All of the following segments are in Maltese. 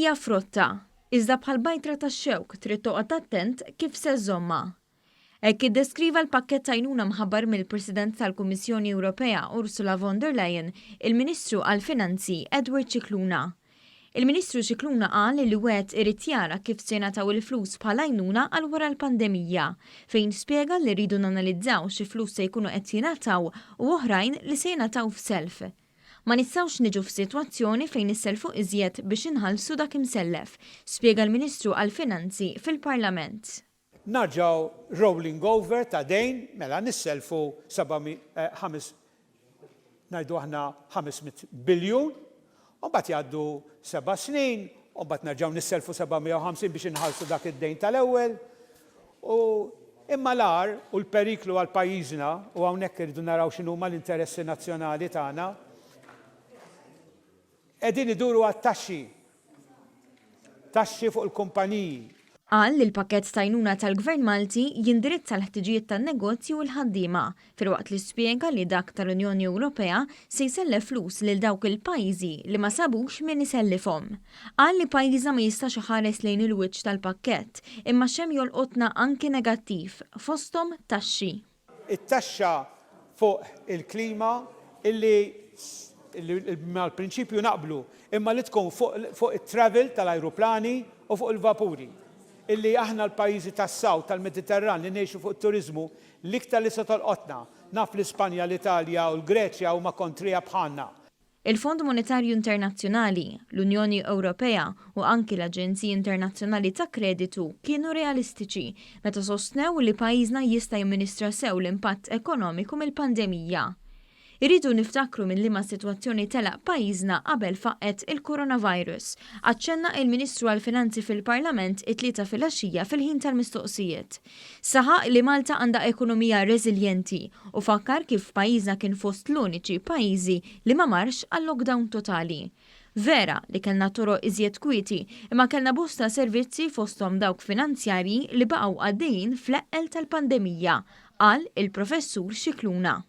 hija frotta, iżda bħal bajtra tax-xewk trid toqgħod attent kif se żomma. Hekk iddeskriva l-pakkett għajnuna mħabbar mill-President tal-Kummissjoni Ewropea Ursula von der Leyen il-Ministru għall-Finanzi Edward Cicluna. Il-Ministru Cicluna qal li wieħed irid jara kif se jingħataw il-flus bħala għajnuna għal wara l-pandemija, fejn spjega li rridu nanalizzaw xi flus se jkunu qed jingħataw u oħrajn li se jingħataw f'self. Ma nistgħux niġu f'sitwazzjoni fejn isselfu iżjed biex inħallsu dak imsellef, spjega l-Ministru għall-Finanzi fil-Parlament. Narġaw rolling over ta' dejn, mela nisselfu 500 biljun, u mbagħad jgħaddu 7 snin, u mbagħad narġaw nisselfu 750 biex inħallsu dak id-dejn tal-ewwel. U imma l-ar u l-periklu għal pajjiżna u hawnhekk irridu naraw x'inhuma l-interessi nazzjonali tagħna. Qegħdin iduru għat-taxxi. Taxxi fuq il-kumpaniji. Qal li l-pakkett ta' għajnuna tal-Gvern Malti jindirizza l-ħtiġijiet tan-negozju u l-ħaddiema, filwaqt li spjega li dak tal-Unjoni Ewropea se jsellef flus lil dawk il-pajjiżi li ma sabux min isellifhom. Qal li pajjiżna ma jistax iħares lejn il-wiċċ tal-pakkett, imma xemm jolqotna anki negattiv fosthom taxxi. It-taxxa fuq il-klima illi mal-prinċipju naqblu, imma li tkun fuq it-travel tal-ajruplani u fuq il-vapuri. Illi aħna l-pajjiżi tas-Sawt tal-Mediterran li ngħixu fuq it-turiżmu l-iktar li se tolqotna. Naf l-Ispanja, l-Italja u l-Greċja huma kontrija bħalna. Il-Fond Monetarju Internazzjonali, l-Unjoni Ewropea u anki l-Aġenziji Internazzjonali ta' Kreditu kienu realistiċi meta sostnew li pajjiżna jista' jimministra sew l-impatt ekonomiku mill-pandemija. Irridu niftakru minn liema sitwazzjoni telaq pajjiżna qabel faqqet il-coronavirus. Aċċenna il-Ministru għall-Finanzi fil-Parlament it-tlieta filgħaxija fil-ħin tal-mistoqsijiet. Saħaq li Malta għandha ekonomija reżiljenti u fakkar kif pajjiżna kien fost l-uniċi pajjiżi li ma marx għall-lockdown totali. Vera li kellna toroq iżjed kwieti, imma kellna bosta servizzi fosthom dawk finanzjarji li baqgħu għaddejjin fl-eqqel tal-pandemija, qal il-Professur Cicluna.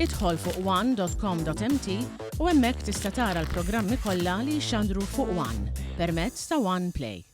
Idħol fuq one.com.mt u hemmhekk tista' tara l-programmi kollha li jxandru fuq One permezz ta' One Play.